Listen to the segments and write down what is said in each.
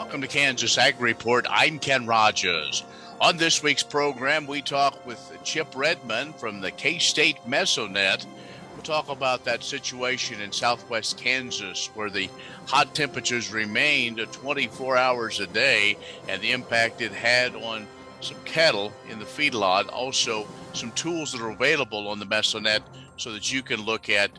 Welcome to Kansas Ag Report. I'm Ken Rogers. On this week's program, we talk with Chip Redmond from the K-State Mesonet. We'll talk about that situation in southwest Kansas where the hot temperatures remained 24 hours a day and the impact it had on some cattle in the feedlot. Also, some tools that are available on the Mesonet so that you can look at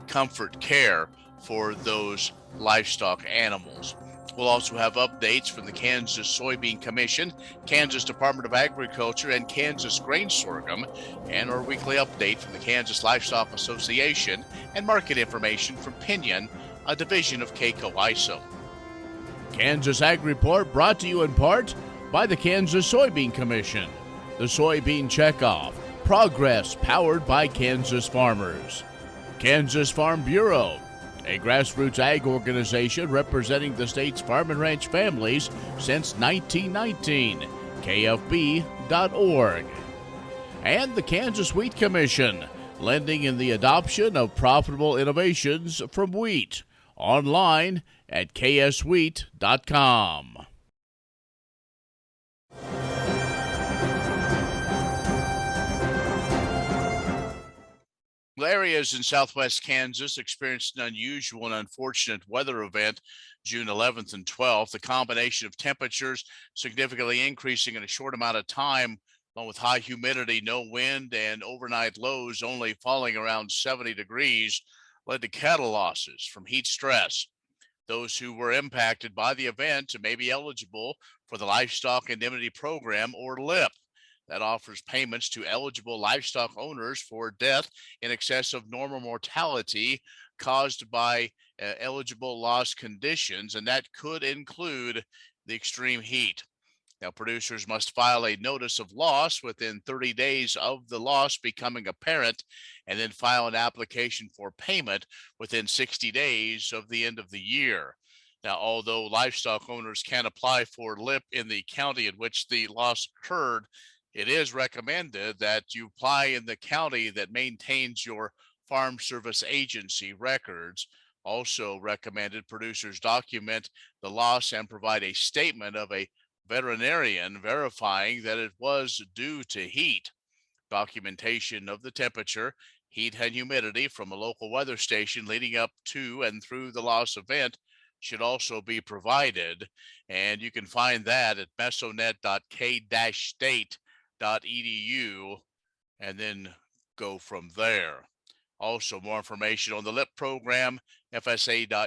comfort care for those livestock animals. We'll also have updates from the Kansas Soybean Commission, Kansas Department of Agriculture, and Kansas Grain Sorghum, and our weekly update from the Kansas Livestock Association, and market information from Pinion, a division of K-Coe Isom. Kansas Ag Report brought to you in part by the Kansas Soybean Commission, the Soybean Checkoff, progress powered by Kansas farmers, Kansas Farm Bureau, a grassroots ag organization representing the state's farm and ranch families since 1919, KFB.org. And the Kansas Wheat Commission, lending in the adoption of profitable innovations from wheat, online at kswheat.com. Areas in southwest Kansas experienced an unusual and unfortunate weather event June 11th and 12th. The combination of temperatures significantly increasing in a short amount of time, along with high humidity, no wind, and overnight lows only falling around 70 degrees, led to cattle losses from heat stress. Those who were impacted by the event may be eligible for the Livestock Indemnity Program, or LIP. That offers payments to eligible livestock owners for death in excess of normal mortality caused by eligible loss conditions, and that could include the extreme heat. Now, producers must file a notice of loss within 30 days of the loss becoming apparent, and then file an application for payment within 60 days of the end of the year. Now, although livestock owners can apply for LIP in the county in which the loss occurred, it is recommended that you apply in the county that maintains your Farm Service Agency records. Also recommended producers document the loss and provide a statement of a veterinarian verifying that it was due to heat. Documentation of the temperature, heat, and humidity from a local weather station leading up to and through the loss event should also be provided, and you can find that at mesonet.k-state.edu and then go from there. Also, more information on the LIP program, fsa.usda.gov.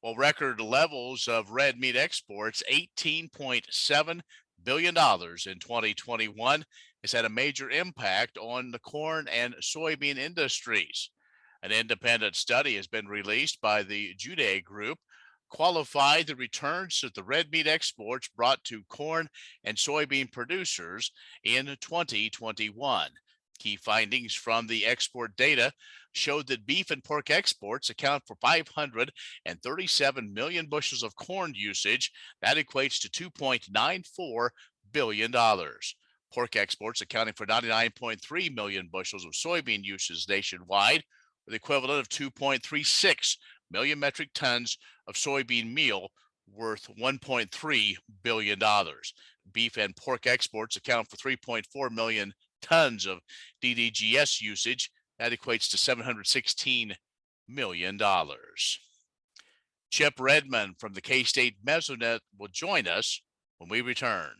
Well, record levels of red meat exports, $18.7 billion in 2021, has had a major impact on the corn and soybean industries. An independent study has been released by the Jude Group, qualified the returns that the red meat exports brought to corn and soybean producers in 2021. Key findings from the export data showed that beef and pork exports account for 537 million bushels of corn usage. That equates to $2.94 billion. Pork exports accounting for 99.3 million bushels of soybean usage nationwide, with the equivalent of 2.36 million metric tons of soybean meal worth $1.3 billion. Beef and pork exports account for 3.4 million tons of DDGS usage. That equates to $716 million. Chip Redmond from the K-State Mesonet will join us when we return.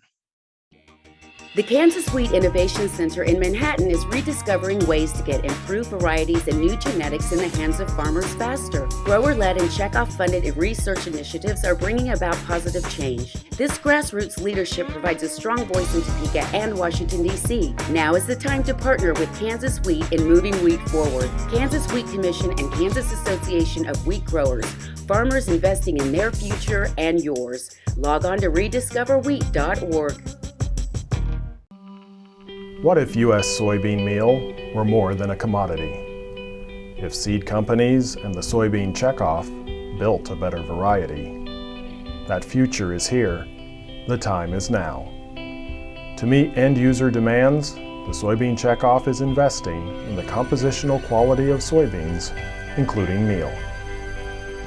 The Kansas Wheat Innovation Center in Manhattan is rediscovering ways to get improved varieties and new genetics in the hands of farmers faster. Grower-led and checkoff-funded research initiatives are bringing about positive change. This grassroots leadership provides a strong voice in Topeka and Washington, D.C. Now is the time to partner with Kansas Wheat in moving wheat forward. Kansas Wheat Commission and Kansas Association of Wheat Growers, farmers investing in their future and yours. Log on to rediscoverwheat.org. What if U.S. soybean meal were more than a commodity? If seed companies and the soybean checkoff built a better variety? That future is here. The time is now. To meet end-user demands, the soybean checkoff is investing in the compositional quality of soybeans, including meal.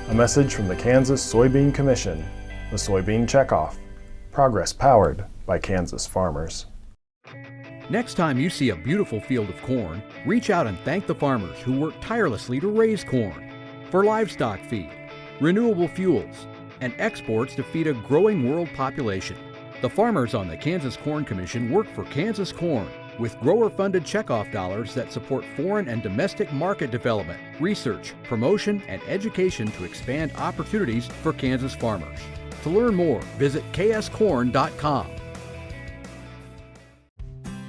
A message from the Kansas Soybean Commission, the Soybean Checkoff. Progress powered by Kansas farmers. Next time you see a beautiful field of corn, reach out and thank the farmers who work tirelessly to raise corn for livestock feed, renewable fuels, and exports to feed a growing world population. The farmers on the Kansas Corn Commission work for Kansas corn with grower-funded checkoff dollars that support foreign and domestic market development, research, promotion, and education to expand opportunities for Kansas farmers. To learn more, visit kscorn.com.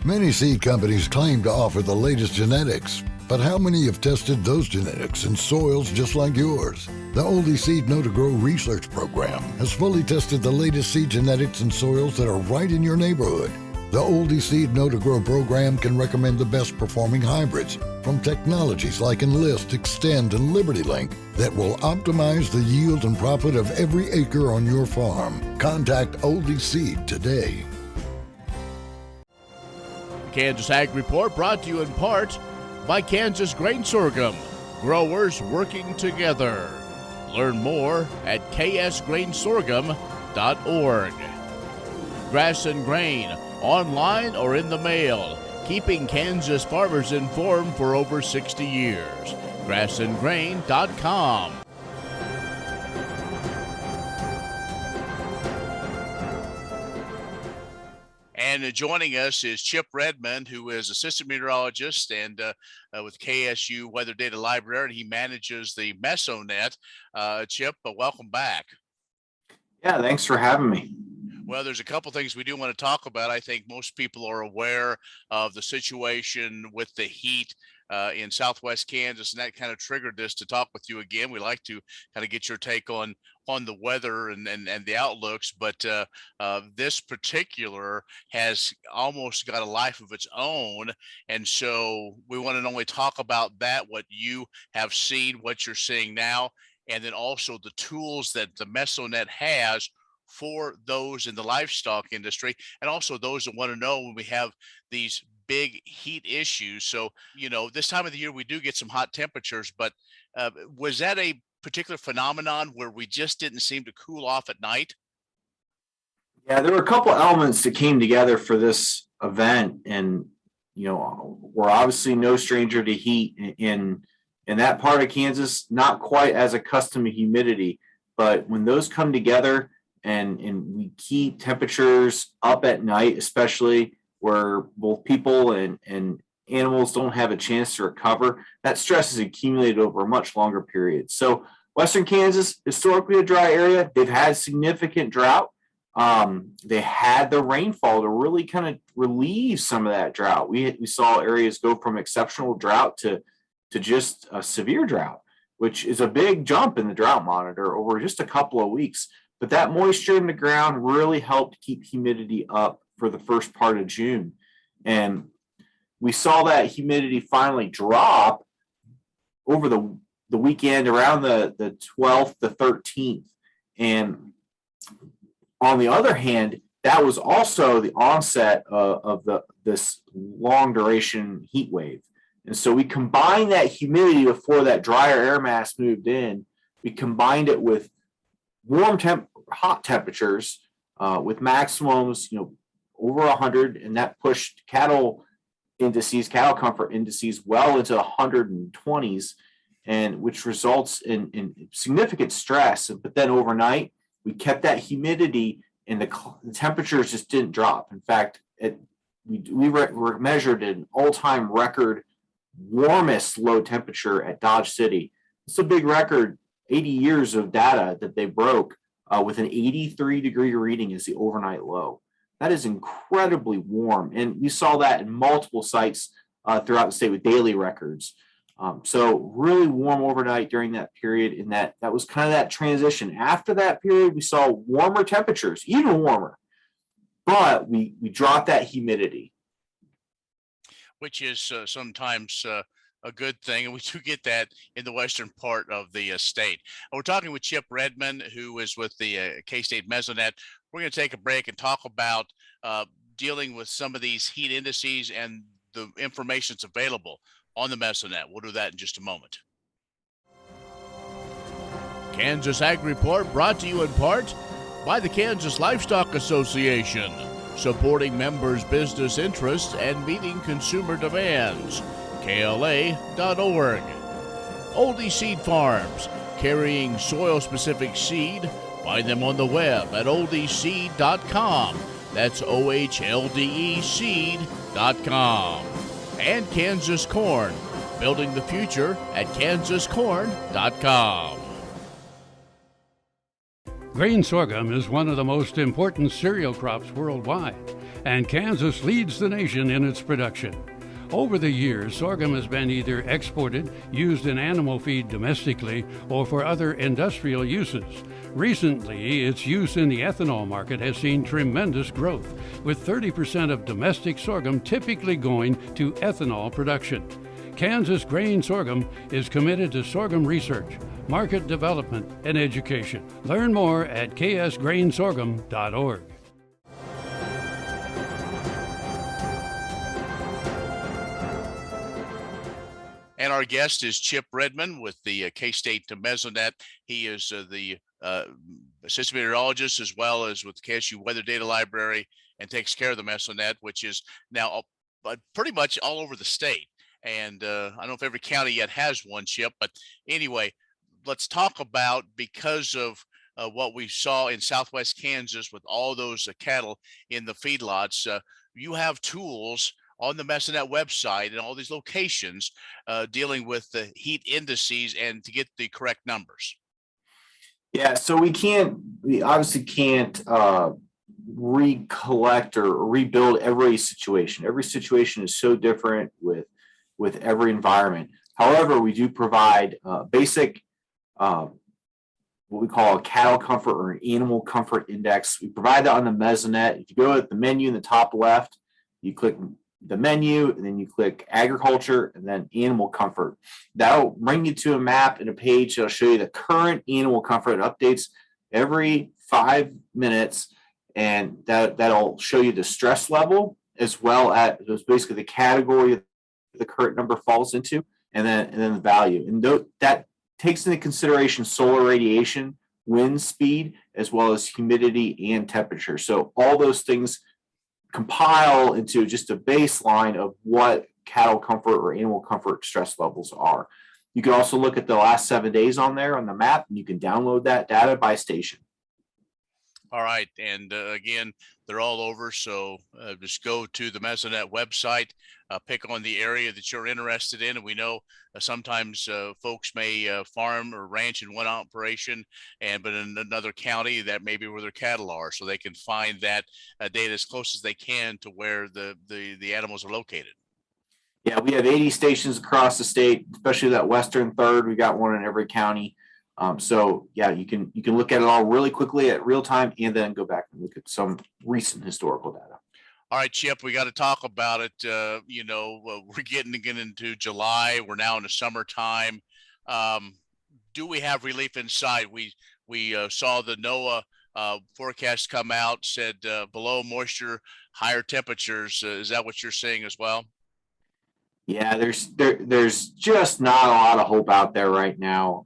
Many seed companies claim to offer the latest genetics, but how many have tested those genetics in soils just like yours? The Oldie Seed Know to Grow research program has fully tested the latest seed genetics in soils that are right in your neighborhood. The Oldie Seed Know to Grow program can recommend the best performing hybrids from technologies like Enlist, Extend, and Liberty Link that will optimize the yield and profit of every acre on your farm. Contact Oldie Seed today. Kansas Ag Report brought to you in part by Kansas Grain Sorghum, growers working together. Learn more at ksgrainsorghum.org. Grass and Grain, online or in the mail, keeping Kansas farmers informed for over 60 years. grassandgrain.com. And joining us is Chip Redmond, who is assistant meteorologist and with KSU Weather Data Library. He manages the Mesonet. Chip, welcome back. Yeah, thanks for having me. Well, there's a couple things we do want to talk about. I think most people are aware of the situation with the heat in Southwest Kansas, and that kind of triggered this to talk with you again. We like to kind of get your take on the weather and the outlooks, but this particular has almost got a life of its own, and so we want to not only talk about that, what you have seen, what you're seeing now, and then also the tools that the Mesonet has for those in the livestock industry, and also those that want to know when we have these big heat issues. So, this time of the year, we do get some hot temperatures, but was that a particular phenomenon where we just didn't seem to cool off at night? Yeah, there were a couple elements that came together for this event, and we're obviously no stranger to heat in that part of Kansas, not quite as accustomed to humidity, but when those come together and we keep temperatures up at night, especially where both people and animals don't have a chance to recover, that stress is accumulated over a much longer period. So Western Kansas, historically a dry area, they've had significant drought. They had the rainfall to really kind of relieve some of that drought. We saw areas go from exceptional drought to just a severe drought, which is a big jump in the drought monitor over just a couple of weeks. But that moisture in the ground really helped keep humidity up for the first part of June. And we saw that humidity finally drop over the weekend around the 12th, the 13th. And on the other hand, that was also the onset of this long duration heat wave. And so we combined that humidity before that drier air mass moved in. We combined it with hot temperatures with maximums, over 100, and that pushed cattle comfort indices well into the 120s, and which results in significant stress. But then overnight, we kept that humidity, and the temperatures just didn't drop. In fact, we measured an all-time record warmest low temperature at Dodge City. It's a big record, 80 years of data that they broke with an 83-degree reading as the overnight low. That is incredibly warm, and we saw that in multiple sites throughout the state with daily records. So really warm overnight during that period, and that was kind of that transition. After that period, we saw warmer temperatures, even warmer, but we dropped that humidity. Which is sometimes a good thing, and we do get that in the western part of the state. We're talking with Chip Redmond, who is with the K-State Mesonet. We're going to take a break and talk about dealing with some of these heat indices and the information that's available on the Mesonet. We'll do that in just a moment. Kansas Ag Report brought to you in part by the Kansas Livestock Association, supporting members' business interests and meeting consumer demands. KLA.org. Oldie Seed Farms, carrying soil-specific seed. Find them on the web at oldieseed.com. That's OHLDE seed.com. And Kansas Corn, building the future at kansascorn.com. Grain sorghum is one of the most important cereal crops worldwide, and Kansas leads the nation in its production. Over the years, sorghum has been either exported, used in animal feed domestically, or for other industrial uses. Recently, its use in the ethanol market has seen tremendous growth, with 30% of domestic sorghum typically going to ethanol production. Kansas Grain Sorghum is committed to sorghum research, market development, and education. Learn more at ksgrainsorghum.org. And our guest is Chip Redmond with the K-State Mesonet. He is the assistant meteorologist as well as with the KSU Weather Data Library, and takes care of the Mesonet, which is now pretty much all over the state. And I don't know if every county yet has one, Chip, but anyway, let's talk about, because of what we saw in Southwest Kansas with all those cattle in the feedlots, you have tools on the Mesonet website and all these locations dealing with the heat indices and to get the correct numbers. Yeah, so we obviously can't recollect or rebuild every situation. Every situation is so different with every environment. However, we do provide basic, what we call a cattle comfort or an animal comfort index. We provide that on the Mesonet. If you go at the menu in the top left, you click the menu, and then you click agriculture and then animal comfort. That'll bring you to a map and a page that'll show you the current animal comfort. It updates every 5 minutes, and that'll show you the stress level as well as basically the category the current number falls into, and then the value. And that takes into consideration solar radiation, wind speed, as well as humidity and temperature. So all those things compile into just a baseline of what cattle comfort or animal comfort stress levels are. You can also look at the last 7 days on there on the map, and you can download that data by station. All right. And again, they're all over. So just go to the Mesonet website, pick on the area that you're interested in. And we know sometimes folks may farm or ranch in one operation, but in another county that may be where their cattle are. So they can find that data as close as they can to where the animals are located. Yeah, we have 80 stations across the state, especially that western third. We got one in every county. So yeah, you can look at it all really quickly at real time, and then go back and look at some recent historical data. All right, Chip, we got to talk about it. We're getting into July. We're now in the summertime. Do we have relief in sight? We saw the NOAA forecast come out, said below moisture, higher temperatures. Is that what you're seeing as well? Yeah, there's just not a lot of hope out there right now.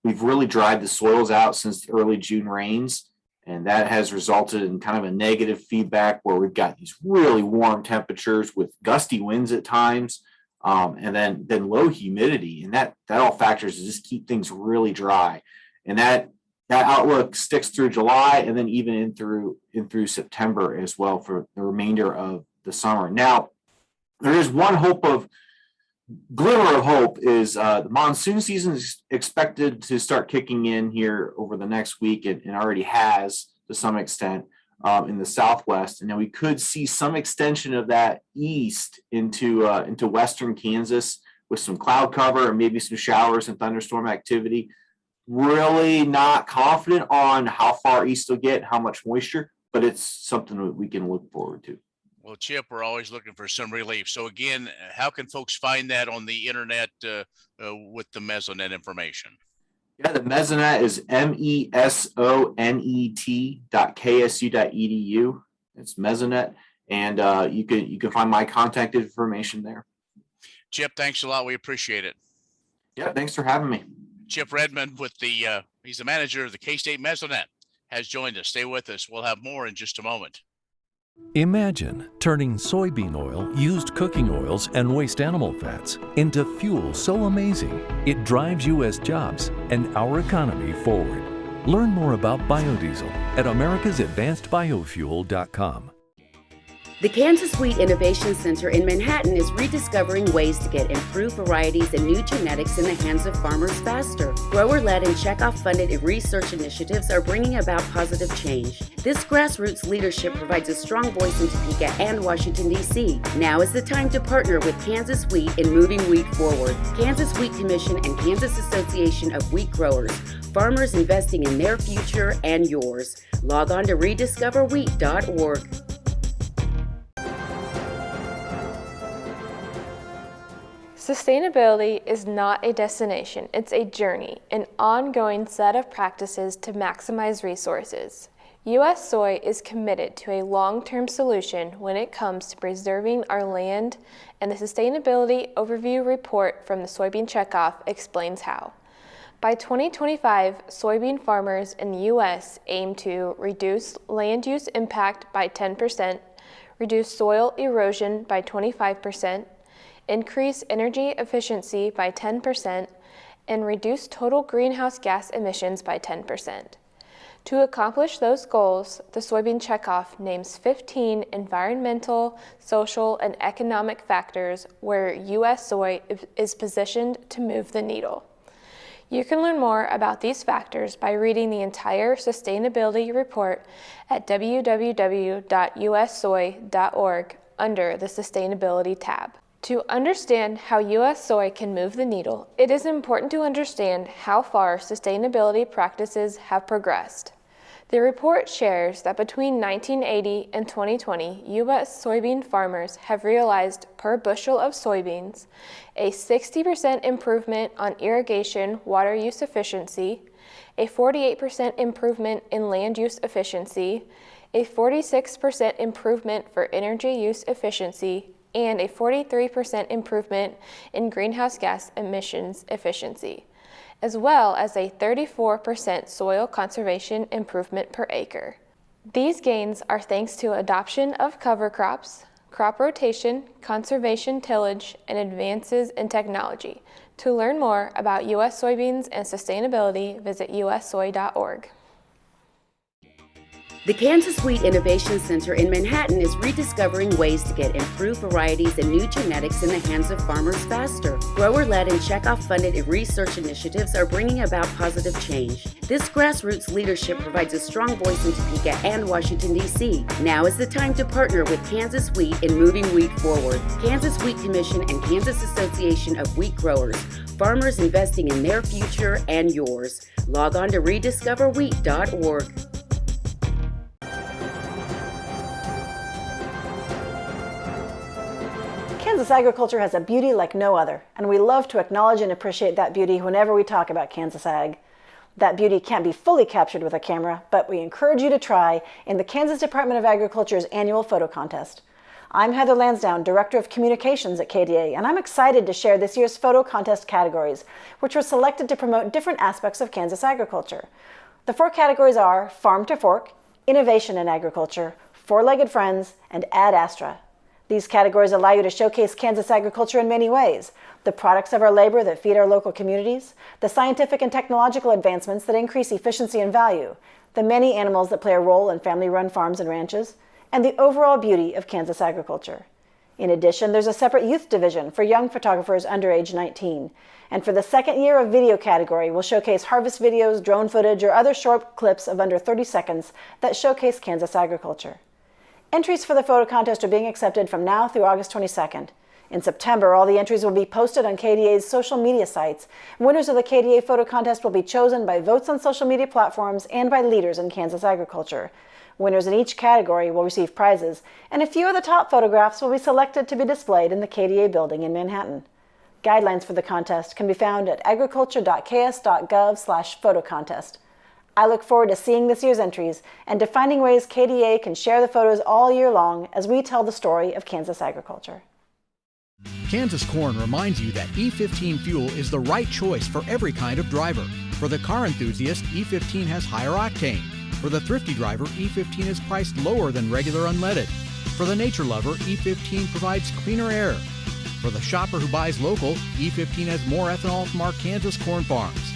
We've really dried the soils out since the early June rains, and that has resulted in kind of a negative feedback where we've got these really warm temperatures with gusty winds at times, and then low humidity, and that all factors to just keep things really dry. And that outlook sticks through July, and then even in through September as well for the remainder of the summer. Now, there is one glimmer of hope is the monsoon season is expected to start kicking in here over the next week, and already has to some extent in the Southwest. And then we could see some extension of that east into western Kansas with some cloud cover and maybe some showers and thunderstorm activity. Really not confident on how far east it'll get, how much moisture, but it's something that we can look forward to. Well, Chip, we're always looking for some relief. So again, how can folks find that on the internet with the Mesonet information? Yeah, the Mesonet is mesonet.ksu.edu. It's Mesonet, and you can find my contact information there. Chip, thanks a lot. We appreciate it. Yeah, thanks for having me. Chip Redmond he's the manager of the K-State Mesonet, has joined us. Stay with us. We'll have more in just a moment. Imagine turning soybean oil, used cooking oils, and waste animal fats into fuel so amazing it drives U.S. jobs and our economy forward. Learn more about biodiesel at americasadvancedbiofuel.com. The Kansas Wheat Innovation Center in Manhattan is rediscovering ways to get improved varieties and new genetics in the hands of farmers faster. Grower-led and checkoff-funded research initiatives are bringing about positive change. This grassroots leadership provides a strong voice in Topeka and Washington, D.C. Now is the time to partner with Kansas Wheat in moving wheat forward. Kansas Wheat Commission and Kansas Association of Wheat Growers. Farmers investing in their future and yours. Log on to rediscoverwheat.org. Sustainability is not a destination, it's a journey, an ongoing set of practices to maximize resources. U.S. Soy is committed to a long-term solution when it comes to preserving our land, and the Sustainability Overview Report from the Soybean Checkoff explains how. By 2025, soybean farmers in the U.S. aim to reduce land use impact by 10%, reduce soil erosion by 25%, increase energy efficiency by 10%, and reduce total greenhouse gas emissions by 10%. To accomplish those goals, the Soybean Checkoff names 15 environmental, social, and economic factors where U.S. soy is positioned to move the needle. You can learn more about these factors by reading the entire sustainability report at www.ussoy.org under the Sustainability tab. To understand how U.S. soy can move the needle, it is important to understand how far sustainability practices have progressed. The report shares that between 1980 and 2020, U.S. soybean farmers have realized per bushel of soybeans a 60% improvement on irrigation water use efficiency, a 48% improvement in land use efficiency, a 46% improvement for energy use efficiency, and a 43% improvement in greenhouse gas emissions efficiency, as well as a 34% soil conservation improvement per acre. These gains are thanks to adoption of cover crops, crop rotation, conservation tillage, and advances in technology. To learn more about U.S. soybeans and sustainability, visit ussoy.org. The Kansas Wheat Innovation Center in Manhattan is rediscovering ways to get improved varieties and new genetics in the hands of farmers faster. Grower-led and checkoff-funded research initiatives are bringing about positive change. This grassroots leadership provides a strong voice in Topeka and Washington, D.C. Now is the time to partner with Kansas Wheat in moving wheat forward. Kansas Wheat Commission and Kansas Association of Wheat Growers. Farmers investing in their future and yours. Log on to rediscoverwheat.org. Kansas agriculture has a beauty like no other, and we love to acknowledge and appreciate that beauty whenever we talk about Kansas ag. That beauty can't be fully captured with a camera, but we encourage you to try in the Kansas Department of Agriculture's annual photo contest. I'm Heather Lansdowne, Director of Communications at KDA, and I'm excited to share this year's photo contest categories, which were selected to promote different aspects of Kansas agriculture. The 4 categories are Farm to Fork, Innovation in Agriculture, Four-Legged Friends, and Ad Astra. These categories allow you to showcase Kansas agriculture in many ways: the products of our labor that feed our local communities, the scientific and technological advancements that increase efficiency and value, the many animals that play a role in family-run farms and ranches, and the overall beauty of Kansas agriculture. In addition, there's a separate youth division for young photographers under age 19. And for the second year of video category, we'll showcase harvest videos, drone footage, or other short clips of under 30 seconds that showcase Kansas agriculture. Entries for the photo contest are being accepted from now through August 22nd. In September, all the entries will be posted on KDA's social media sites. Winners of the KDA photo contest will be chosen by votes on social media platforms and by leaders in Kansas agriculture. Winners in each category will receive prizes, and a few of the top photographs will be selected to be displayed in the KDA building in Manhattan. Guidelines for the contest can be found at agriculture.ks.gov/photocontest. I look forward to seeing this year's entries and to finding ways KDA can share the photos all year long as we tell the story of Kansas agriculture. Kansas Corn reminds you that E15 fuel is the right choice for every kind of driver. For the car enthusiast, E15 has higher octane. For the thrifty driver, E15 is priced lower than regular unleaded. For the nature lover, E15 provides cleaner air. For the shopper who buys local, E15 has more ethanol from our Kansas corn farms.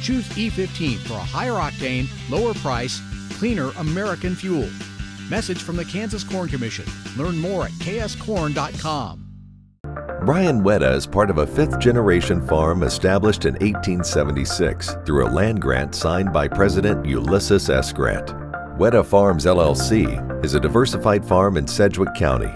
Choose E15 for a higher octane, lower price, cleaner American fuel. Message from the Kansas Corn Commission. Learn more at kscorn.com. Brian Weta is part of a fifth-generation farm established in 1876 through a land grant signed by President Ulysses S. Grant. Weta Farms, LLC is a diversified farm in Sedgwick County.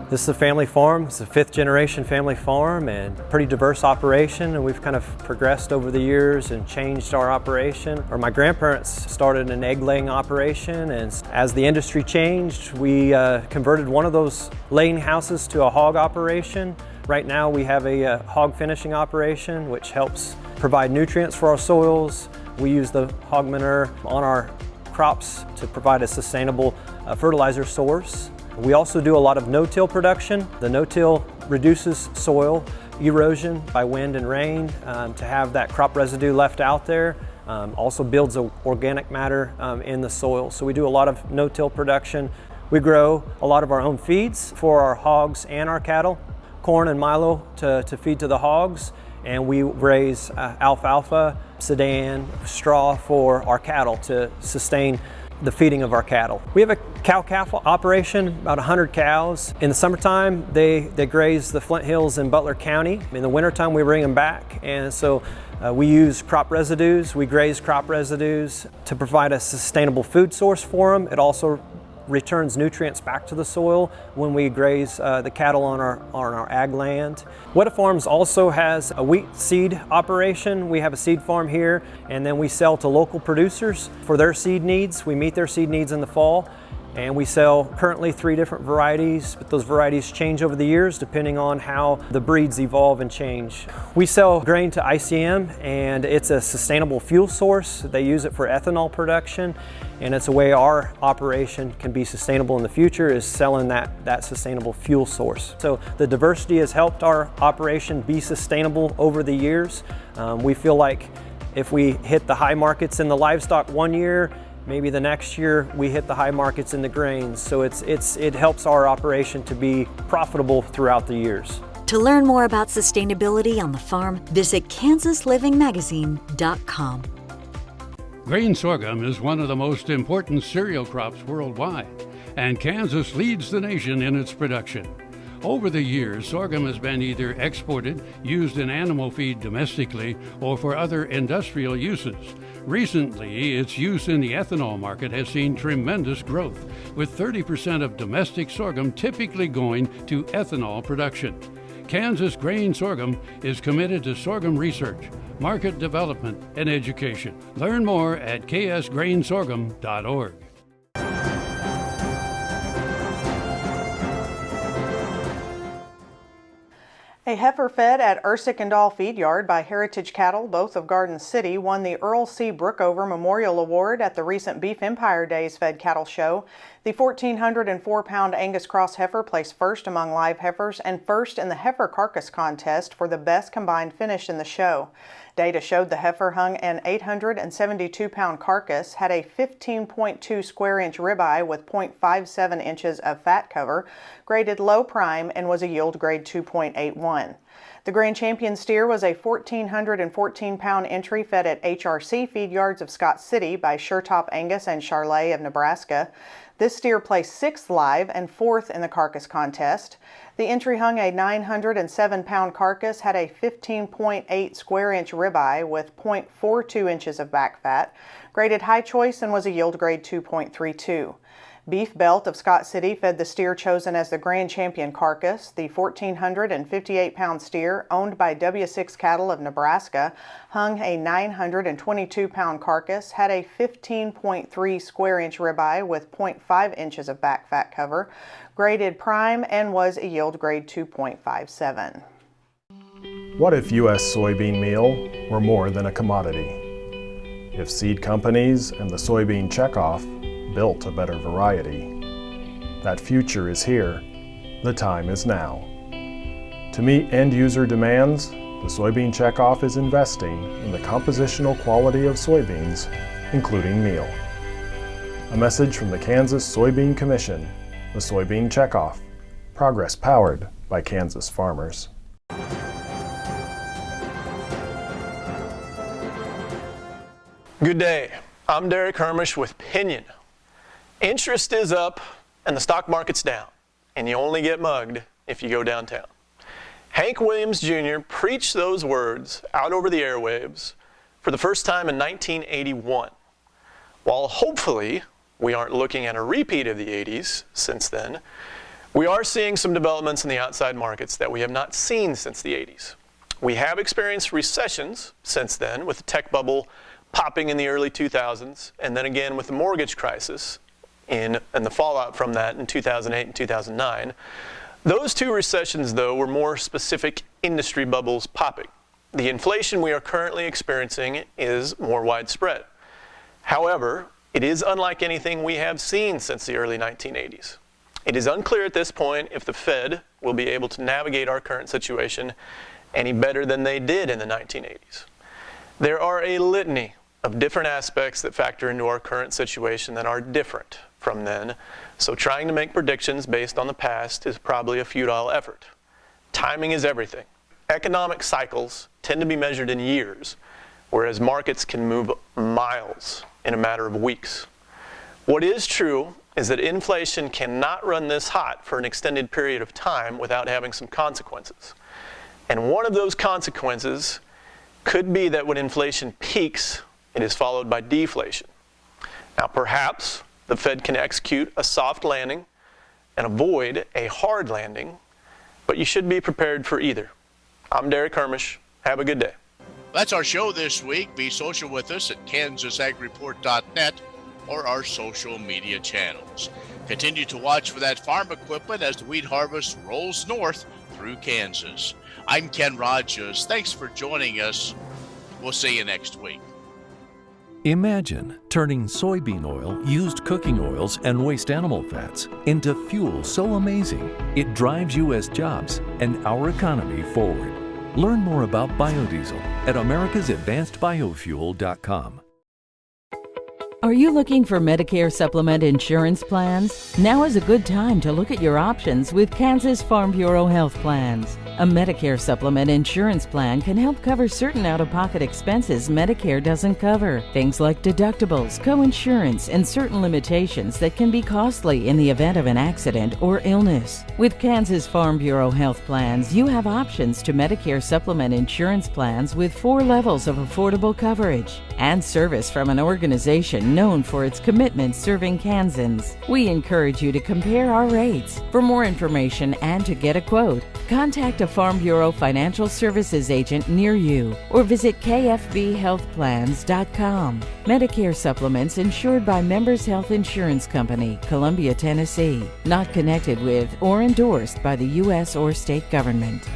This is a family farm. It's a fifth-generation family farm and pretty diverse operation, and we've kind of progressed over the years and changed our operation. My grandparents started an egg-laying operation, and as the industry changed, we converted one of those laying houses to a hog operation. Right now we have a hog finishing operation, which helps provide nutrients for our soils. We use the hog manure on our crops to provide a sustainable fertilizer source. We also do a lot of no-till production. The no-till reduces soil erosion by wind and rain to have that crop residue left out there. Also builds organic matter in the soil. So we do a lot of no-till production. We grow a lot of our own feeds for our hogs and our cattle. Corn and milo to feed to the hogs, and we raise alfalfa, sedan, straw for our cattle to sustain the feeding of our cattle. We have a cow-calf operation, about 100 cows. In the summertime, they graze the Flint Hills in Butler County. In the wintertime, we bring them back, and so we use crop residues. We graze crop residues to provide a sustainable food source for them. It also returns nutrients back to the soil when we graze the cattle on our ag land. Weta Farms also has a wheat seed operation. We have a seed farm here, and then we sell to local producers for their seed needs. We meet their seed needs in the fall, and we sell currently 3 different varieties, but those varieties change over the years depending on how the breeds evolve and change. We sell grain to ICM, and it's a sustainable fuel source. They use it for ethanol production, and it's a way our operation can be sustainable in the future, is selling that sustainable fuel source. So the diversity has helped our operation be sustainable over the years. We feel like if we hit the high markets in the livestock one year, maybe the next year we hit the high markets in the grains. So it helps our operation to be profitable throughout the years. To learn more about sustainability on the farm, visit KansasLivingMagazine.com. Grain sorghum is one of the most important cereal crops worldwide, and Kansas leads the nation in its production. Over the years, sorghum has been either exported, used in animal feed domestically, or for other industrial uses. Recently, its use in the ethanol market has seen tremendous growth, with 30% of domestic sorghum typically going to ethanol production. Kansas Grain Sorghum is committed to sorghum research, market development, and education. Learn more at ksgrainsorghum.org. A heifer fed at Ersick-and-Dahl Feed Yard by Heritage Cattle, both of Garden City, won the Earl C. Brookover Memorial Award at the recent Beef Empire Days Fed Cattle Show. The 1,404-pound Angus Cross heifer placed first among live heifers and first in the heifer carcass contest for the best combined finish in the show. Data showed the heifer hung an 872-pound carcass, had a 15.2 square inch ribeye with 0.57 inches of fat cover, graded low prime, and was a yield grade 2.81. The grand champion steer was a 1,414-pound entry fed at HRC Feed Yards of Scott City by Suretop Angus and Charlet of Nebraska. This steer placed 6th live and 4th in the carcass contest. The entry hung a 907-pound carcass, had a 15.8 square inch ribeye with 0.42 inches of back fat, graded high choice, and was a yield grade 2.32. Beef Belt of Scott City fed the steer chosen as the grand champion carcass. The 1,458-pound steer, owned by W6 Cattle of Nebraska, hung a 922-pound carcass, had a 15.3 square inch ribeye with 0.5 inches of back fat cover, graded prime, and was a yield grade 2.57. What if U.S. soybean meal were more than a commodity? If seed companies and the soybean checkoff built a better variety. That future is here. The time is now. To meet end-user demands, the Soybean Checkoff is investing in the compositional quality of soybeans, including meal. A message from the Kansas Soybean Commission, the Soybean Checkoff, progress powered by Kansas farmers. Good day. I'm Derek Hermish with Pinion. Interest is up and the stock market's down, and you only get mugged if you go downtown. Hank Williams Jr. preached those words out over the airwaves for the first time in 1981. While hopefully we aren't looking at a repeat of the 80s since then, we are seeing some developments in the outside markets that we have not seen since the 80s. We have experienced recessions since then, with the tech bubble popping in the early 2000s, and then again with the mortgage crisis and the fallout from that in 2008 and 2009. Those two recessions, though, were more specific industry bubbles popping. The inflation we are currently experiencing is more widespread. However, it is unlike anything we have seen since the early 1980s. It is unclear at this point if the Fed will be able to navigate our current situation any better than they did in the 1980s. There are a litany of different aspects that factor into our current situation that are different from then, so trying to make predictions based on the past is probably a futile effort. Timing is everything. Economic cycles tend to be measured in years, whereas markets can move miles in a matter of weeks. What is true is that inflation cannot run this hot for an extended period of time without having some consequences. And one of those consequences could be that when inflation peaks, it is followed by deflation. Now, perhaps the Fed can execute a soft landing and avoid a hard landing, but you should be prepared for either. I'm Derek Hermish. Have a good day. That's our show this week. Be social with us at kansasagreport.net or our social media channels. Continue to watch for that farm equipment as the wheat harvest rolls north through Kansas. I'm Ken Rogers. Thanks for joining us. We'll see you next week. Imagine turning soybean oil, used cooking oils, and waste animal fats into fuel so amazing it drives U.S. jobs and our economy forward. Learn more about biodiesel at americasadvancedbiofuel.com. Are you looking for Medicare supplement insurance plans? Now is a good time to look at your options with Kansas Farm Bureau Health Plans. A Medicare supplement insurance plan can help cover certain out-of-pocket expenses Medicare doesn't cover. Things like deductibles, co-insurance, and certain limitations that can be costly in the event of an accident or illness. With Kansas Farm Bureau Health Plans, you have options to Medicare supplement insurance plans with 4 levels of affordable coverage and service from an organization known for its commitment serving Kansans. We encourage you to compare our rates. For more information and to get a quote, contact a Farm Bureau Financial Services agent near you or visit kfbhealthplans.com. Medicare supplements insured by Members Health Insurance Company, Columbia, Tennessee. Not connected with or endorsed by the U.S. or state government.